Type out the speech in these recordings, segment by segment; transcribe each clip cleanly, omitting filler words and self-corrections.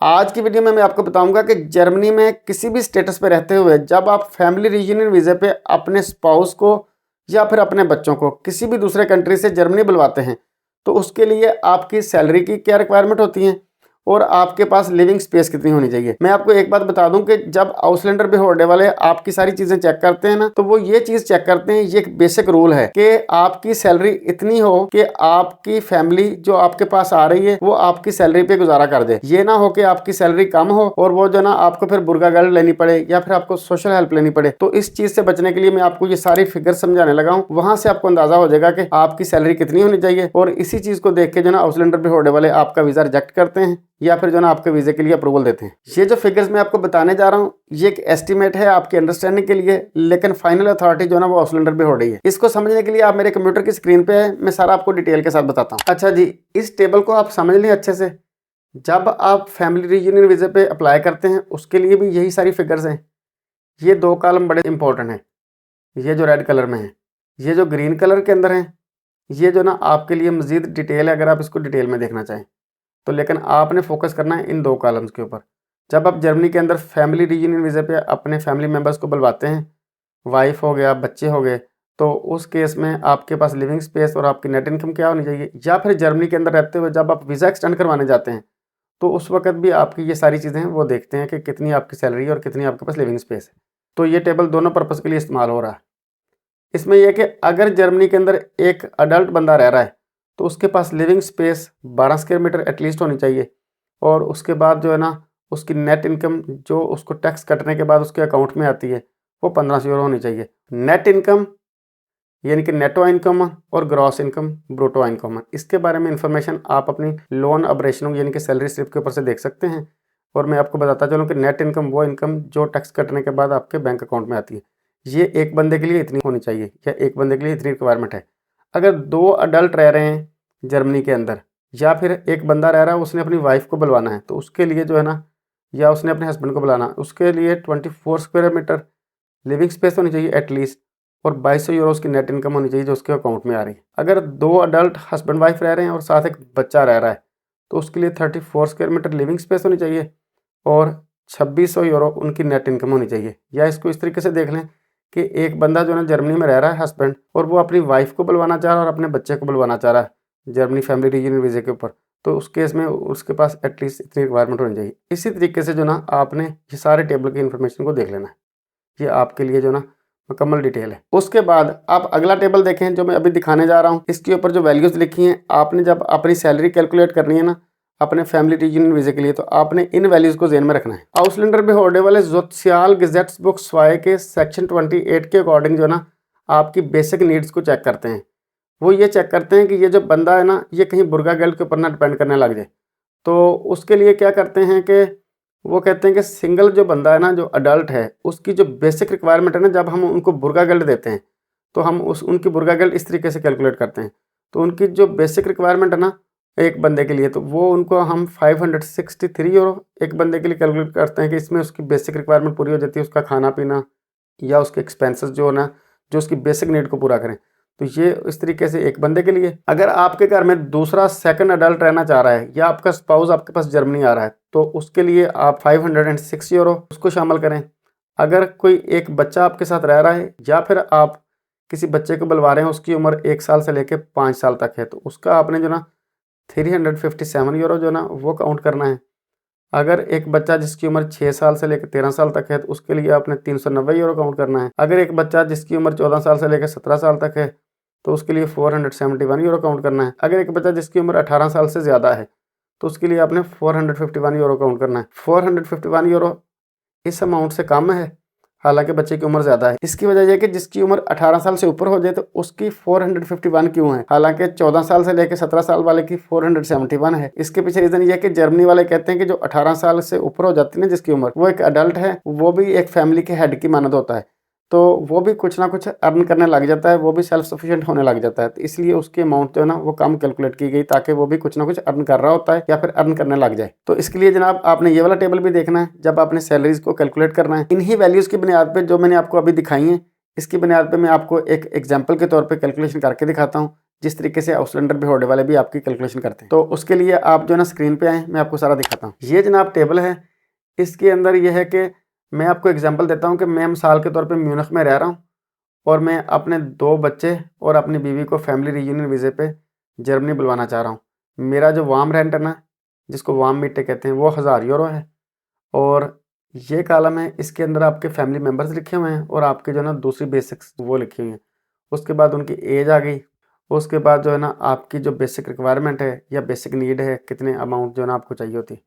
आज की वीडियो में मैं आपको बताऊंगा कि जर्मनी में किसी भी स्टेटस पे रहते हुए जब आप फैमिली रीयूनियन वीज़े पे अपने स्पाउस को या फिर अपने बच्चों को किसी भी दूसरे कंट्री से जर्मनी बुलवाते हैं तो उसके लिए आपकी सैलरी की क्या रिक्वायरमेंट होती है और आपके पास लिविंग स्पेस कितनी होनी चाहिए। मैं आपको एक बात बता दूं कि जब आउसलैंडर बिहोर्डे वाले आपकी सारी चीज़ें चेक करते हैं ना, तो वो ये चीज़ चेक करते हैं, ये एक बेसिक रूल है कि आपकी सैलरी इतनी हो कि आपकी फैमिली जो आपके पास आ रही है वो आपकी सैलरी पे गुजारा कर दे। ये ना हो कि आपकी सैलरी कम हो और वो जो ना आपको फिर बुर्गा गर्ल लेनी पड़े या फिर आपको सोशल हेल्प लेनी पड़े। तो इस चीज़ से बचने के लिए मैं आपको ये सारी फिगर समझाने लगा हूँ। वहां से आपको अंदाजा हो जाएगा कि आपकी सैलरी कितनी होनी चाहिए और इसी चीज़ को देख के जो ना आउसलैंडर बिहोर्डे वाले आपका वीज़ा रिजेक्ट करते हैं या फिर जो ना आपके वीज़े के लिए अप्रूवल देते हैं। ये जो फिगर्स मैं आपको बताने जा रहा हूँ ये एक एस्टीमेट है आपकी अंडरस्टैंडिंग के लिए, लेकिन फाइनल अथॉरिटी जो ना वो आउसलैंडर बिहोर्डे है। इसको समझने के लिए आप मेरे कंप्यूटर की स्क्रीन पे है, मैं सारा आपको डिटेल के साथ बताता हूँ। अच्छा जी, इस टेबल को आप समझ लें अच्छे से। जब आप फैमिली रीयूनियन वीज़े पे अप्लाई करते हैं उसके लिए भी यही सारी फिगर्स हैं। ये दो कॉलम बड़े इंपॉर्टेंट हैं, ये जो रेड कलर में है, ये जो ग्रीन कलर के अंदर है, ये जो ना आपके लिए मजीद डिटेल है अगर आप इसको डिटेल में देखना चाहें तो। लेकिन आपने फोकस करना है इन दो कॉलम्स के ऊपर। जब आप जर्मनी के अंदर फैमिली रीयूनियन वीज़े पे अपने फैमिली मेम्बर्स को बुलवाते हैं, वाइफ हो गया, बच्चे हो गए, तो उस केस में आपके पास लिविंग स्पेस और आपकी नेट इनकम क्या होनी चाहिए। या फिर जर्मनी के अंदर रहते हुए जब आप वीज़ा एक्सटेंड करवाने जाते हैं तो उस वक्त भी आपकी ये सारी चीज़ें वो देखते हैं कि कितनी आपकी सैलरी और कितनी आपके पास लिविंग स्पेस है। तो ये टेबल दोनों पर्पज़ के लिए इस्तेमाल हो रहा है। इसमें यह कि अगर जर्मनी के अंदर एक अडल्ट बंदा रह रहा है तो उसके पास living space 12 square metre at least होनी चाहिए और उसके बाद जो है ना उसकी नेट इनकम जो उसको टैक्स कटने के बाद उसके अकाउंट में आती है वो 1500 यूरो होनी चाहिए। नेट इनकम यानी कि नेटो इनकम और ग्रॉस इनकम, ब्रूटो इनकम, इसके बारे में इंफॉर्मेशन आप अपनी लोन ऑपरेशनों यानी कि सैलरी स्लिप के ऊपर से देख सकते हैं। और मैं आपको बताता चलूँ कि नेट इनकम वो इनकम जो टैक्स कटने के बाद आपके बैंक अकाउंट में आती है। ये एक बंदे के लिए इतनी होनी चाहिए या एक बंदे के लिए इतनी रिक्वायरमेंट है। अगर दो अडल्ट रह रहे हैं जर्मनी के अंदर या फिर एक बंदा रह रहा है उसने अपनी वाइफ को बुलवाना है तो उसके लिए जो है ना, या उसने अपने हस्बैंड को बुलाना, उसके लिए 24 स्क्वायर मीटर लिविंग स्पेस होनी चाहिए एटलीस्ट और 2200 यूरो की नेट इनकम होनी चाहिए जो उसके अकाउंट में आ रही है। अगर दो अडल्ट हस्बैंड वाइफ रह रहे हैं और साथ एक बच्चा रह रहा है तो उसके लिए 34 स्क्वायर मीटर लिविंग स्पेस होनी चाहिए और 2600 यूरो उनकी नेट इनकम होनी चाहिए। या इसको इस तरीके से देख लें कि एक बंदा जो है ना जर्मनी में रह रहा है हस्बैंड, और वो अपनी वाइफ को बुलवाना चाह रहा है और अपने बच्चे को बुलवाना चाह रहा है जर्मनी फैमिली रीयूनियन वीज़े के ऊपर, तो उस केस में उसके पास एटलीस्ट इतनी रिक्वायरमेंट होनी चाहिए। इसी तरीके से जो ना आपने ये सारे टेबल की इन्फॉर्मेशन को देख लेना है, ये आपके लिए जो ना मुकम्मल डिटेल है। उसके बाद आप अगला टेबल देखें जो मैं अभी दिखाने जा रहा हूँ। इसके ऊपर जो वैल्यूज़ लिखी हैं, आपने जब अपनी सैलरी कैलकुलेट करनी है ना अपने फैमिली रीयूनियन वीज़े के लिए तो आपने इन वैल्यूज़ को ज़हन में रखना है। आउसलैंडर बिहोर्डे वाले सोशल गेजेट्स बुक स्वाय के सेक्शन 28 के अकॉर्डिंग जो ना आपकी बेसिक नीड्स को चेक करते हैं। वो ये चेक करते हैं कि ये जो बंदा है ना ये कहीं बुर्गा गर्ल के ऊपर ना डिपेंड करने लग जाए। तो उसके लिए क्या करते हैं कि वो कहते हैं कि सिंगल जो बंदा है ना, जो अडल्ट है, उसकी जो बेसिक रिक्वायरमेंट है ना, जब हम उनको बुर्गा गर्ल देते हैं तो हम उनकी बुर्गा गर्ल इस तरीके से कैलकुलेट करते हैं। तो उनकी जो बेसिक रिक्वायरमेंट है ना एक बंदे के लिए, तो वो उनको हम 563 यूरो एक बंदे के लिए कैलकुलेट करते हैं कि इसमें उसकी बेसिक रिक्वायरमेंट पूरी हो जाती है, उसका खाना पीना या उसके एक्सपेंसेस जो ना जो उसकी बेसिक नीड को पूरा करें। तो ये इस तरीके से एक बंदे के लिए। अगर आपके घर में दूसरा सेकंड अडल्ट रहना चाह रहा है या आपका स्पाउस आपके पास जर्मनी आ रहा है तो उसके लिए आप 506 यूरो उसको शामिल करें। अगर कोई एक बच्चा आपके साथ रह रहा है या फिर आप किसी बच्चे को बुलवा रहे हैं उसकी उम्र 1 साल से लेकर 5 साल तक है तो उसका आपने जो ना 357 यूरो जो ना वो काउंट करना है। अगर एक बच्चा जिसकी उम्र 6 साल से लेकर 13 साल तक है तो उसके लिए आपने 390 यूरो काउंट करना है। अगर एक बच्चा जिसकी उम्र 14 साल से लेकर 17 साल तक है तो उसके लिए 471 यूरो काउंट करना है। अगर एक बच्चा जिसकी उम्र 18 साल से ज़्यादा है तो उसके लिए आपने 451 यूरो काउंट करना है। 451 यूरो इस अमाउंट से कम है हालांकि बच्चे की उम्र ज़्यादा है। इसकी वजह यह कि जिसकी उम्र 18 साल से ऊपर हो जाए तो उसकी 451 क्यों है, हालांकि 14 साल से लेकर 17 साल वाले की 471 है। इसके पीछे रीज़न ये है कि जर्मनी वाले कहते हैं कि जो 18 साल से ऊपर हो जाती है ना जिसकी उम्र, वो एक अडल्ट है, वो भी एक फैमिली के हेड की मानद होता है, तो वो भी कुछ ना कुछ अर्न करने लग जाता है, वो भी सेल्फ सफिशिएंट होने लग जाता है। तो इसलिए उसकी अमाउंट जो है ना वो कम कैलकुलेट की गई ताकि वो भी कुछ ना कुछ अर्न कर रहा होता है या फिर अर्न करने लग जाए। तो इसके लिए जनाब आपने ये वाला टेबल भी देखना है जब आपने सैलरीज को कैलकुलेट करना है। इन्हीं वैल्यूज़ की बुनियाद पर जो मैंने आपको अभी दिखाई है इसकी बुनियाद पर मैं आपको एक एग्जाम्पल के तौर पर कैलकुलेशन करके दिखाता हूँ जिस तरीके से आउसलैंडर बिहोल्डर वाले भी आपकी कैलकुलेशन करते हैं। तो उसके लिए आप जो है ना स्क्रीन पे आएँ, मैं आपको सारा दिखाता हूँ। ये जनाब टेबल है, इसके अंदर ये है कि मैं आपको एग्जांपल देता हूँ कि मैं मिसाल के तौर पे म्यूनिख में रह रहा हूँ और मैं अपने 2 बच्चे और अपनी बीवी को फैमिली रीयूनियन वीज़े पे जर्मनी बुलवाना चाह रहा हूँ। मेरा जो वार्म रेंट है ना, जिसको वार्म मीटे कहते हैं, वो 1000 यूरो है और ये कॉलम है, इसके अंदर आपके फैमिली मेम्बर्स लिखे हुए हैं और आपके जो है ना दूसरी बेसिक्स वो लिखी हुई हैं। उसके बाद उनकी एज आ गई, उसके बाद जो है ना आपकी जो बेसिक रिक्वायरमेंट है या बेसिक नीड है, कितने अमाउंट जो है ना आपको चाहिए होती है।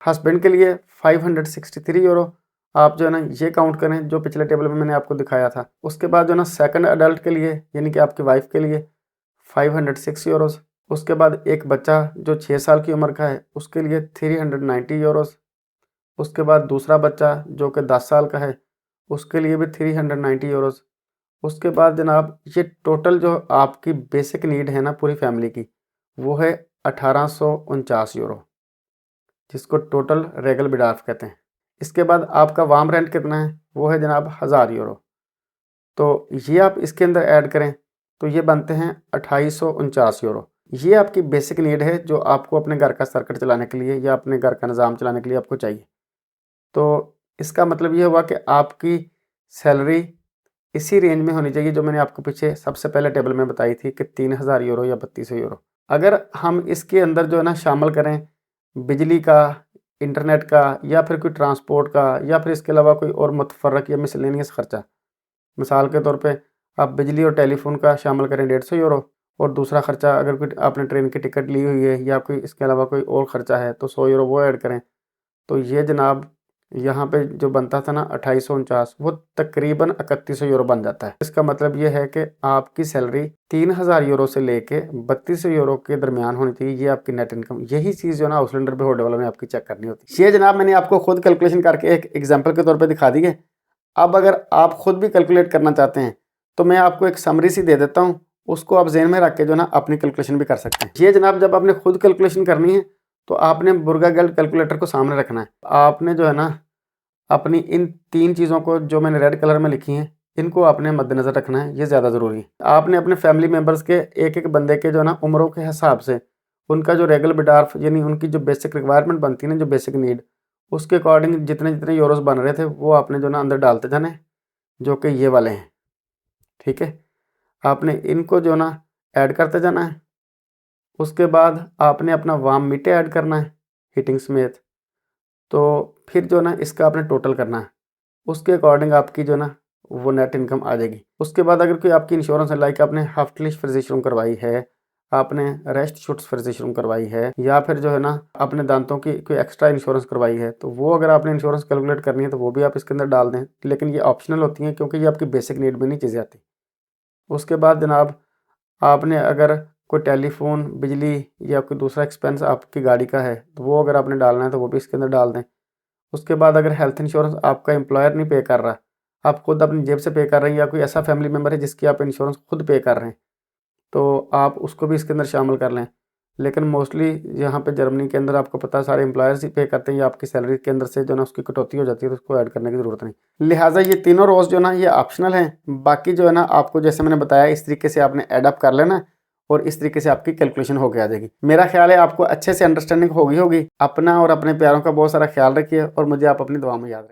हस्बैंड के लिए 563 यूरो आप जो है ना ये काउंट करें, जो पिछले टेबल में मैंने आपको दिखाया था। उसके बाद जो है ना सेकंड अडल्ट के लिए यानी कि आपकी वाइफ के लिए 506 यूरोज़। उसके बाद एक बच्चा जो 6 साल की उम्र का है उसके लिए 390 यूरोज़। उसके बाद दूसरा बच्चा जो कि 10 साल का है उसके लिए भी 390 यूरोज़। उसके बाद जनाब ये टोटल जो आपकी बेसिक नीड है ना पूरी फैमिली की, वो है 1849 यूरो, जिसको टोटल रेगल बिडाफ कहते हैं। इसके बाद आपका वार्म रेंट कितना है, वो है जनाब 1000 यूरो। तो ये आप इसके अंदर ऐड करें तो ये बनते हैं 2849 यूरो। ये आपकी बेसिक नीड है जो आपको अपने घर का सर्किट चलाने के लिए या अपने घर का निज़ाम चलाने के लिए आपको चाहिए। तो इसका मतलब ये हुआ कि आपकी सैलरी इसी रेंज में होनी चाहिए जो मैंने आपको पीछे सबसे पहले टेबल में बताई थी कि 3000 यूरो या 3200 यूरो। अगर हम इसके अंदर जो है ना शामिल करें बिजली का, इंटरनेट का या फिर कोई ट्रांसपोर्ट का या फिर इसके अलावा कोई और मुतफर्रक या मिसलेनियस खर्चा, मिसाल के तौर पे आप बिजली और टेलीफोन का शामिल करें 150 यूरो और दूसरा खर्चा अगर कोई आपने ट्रेन की टिकट ली हुई है या कोई इसके अलावा कोई और खर्चा है तो 100 यूरो वो ऐड करें। तो ये जनाब यहाँ पे जो बनता था ना 2849 वो तकरीबन 3100 यूरो बन जाता है। इसका मतलब ये है कि आपकी सैलरी 3000 यूरो से लेके 3200 यूरो के दरमियान होनी चाहिए। ये आपकी नेट इनकम, यही चीज़ जो ना आउसलैंडर पे होल्डर वालों ने आपकी चेक करनी होती है। ये जनाब मैंने आपको खुद कैलकुलेशन करके एक एग्जाम्पल के तौर पर दिखा दी है। अब अगर आप खुद भी कैलकुलेट करना चाहते हैं तो मैं आपको एक समरी सी दे देता हूँ, उसको आप जेहन में रख के जो ना अपनी कैलकुलेशन भी कर सकते हैं। ये जनाब जब आपने खुद कैलकुलेशन करनी है तो आपने बुर्गा गेल्ड कैलकुलेटर को सामने रखना है। आपने जो है ना अपनी इन 3 चीज़ों को जो मैंने रेड कलर में लिखी हैं इनको आपने मद्देनज़र रखना है, ये ज़्यादा ज़रूरी है। आपने अपने फैमिली मेम्बर्स के एक एक बंदे के जो है ना उम्रों के हिसाब से उनका जो रेगुलर बिडार्फ यानी उनकी जो बेसिक रिक्वायरमेंट बनती है ना, जो बेसिक नीड, उसके अकॉर्डिंग जितने जितने यूरोस बन रहे थे वो आपने जो ना अंदर डालते जाने, जो कि ये वाले हैं। ठीक है, आपने इनको जो ना ऐड करते जाना है। उसके बाद आपने अपना वार्म मीटर ऐड करना है हीटिंग समेत। तो फिर जो ना इसका आपने टोटल करना है, उसके अकॉर्डिंग आपकी जो ना वो नेट इनकम आ जाएगी। उसके बाद अगर कोई आपकी इंश्योरेंस है, लाइक आपने हाफ्टलिश फ़िज़िशियन करवाई है, आपने रेस्ट शूट्स फ़िज़िशियन करवाई है या फिर जो है ना अपने दांतों की कोई एक्स्ट्रा इंश्योरेंस करवाई है, तो वो अगर आपने इंश्योरेंस कैलकुलेट करनी है तो वो भी आप इसके अंदर डाल दें। लेकिन ये ऑप्शनल होती हैं क्योंकि ये आपकी बेसिक नीड में नहीं चीज़ें आती। उसके बाद जनाब आपने अगर कोई टेलीफोन, बिजली या कोई दूसरा एक्सपेंस आपकी गाड़ी का है तो वो अगर आपने डालना है तो वो भी इसके अंदर डाल दें। उसके बाद अगर हेल्थ इंश्योरेंस आपका एम्प्लॉयर नहीं पे कर रहा, आप खुद अपनी जेब से पे कर रहे हैं या कोई ऐसा फैमिली मेम्बर है जिसकी आप इंश्योरेंस खुद पे कर रहे हैं, तो आप उसको भी इसके अंदर शामिल कर लें। लेकिन मोस्टली यहाँ पे जर्मनी के अंदर आपको पता है सारे एम्प्लॉयर्स ही पे करते हैं या आपकी सैलरी के अंदर से जो ना उसकी कटौती हो जाती है तो उसको ऐड करने की ज़रूरत नहीं। लिहाजा ये तीनों रोज़ जो ना ये ऑप्शनल हैं। बाकी जो है ना आपको जैसे मैंने बताया इस तरीके से आपने एडअप कर लेना है और इस तरीके से आपकी कैलकुलेशन होके आ जाएगी। मेरा ख्याल है आपको अच्छे से अंडरस्टैंडिंग होगी। अपना और अपने प्यारों का बहुत सारा ख्याल रखिए और मुझे आप अपनी दुआ में याद रखिए।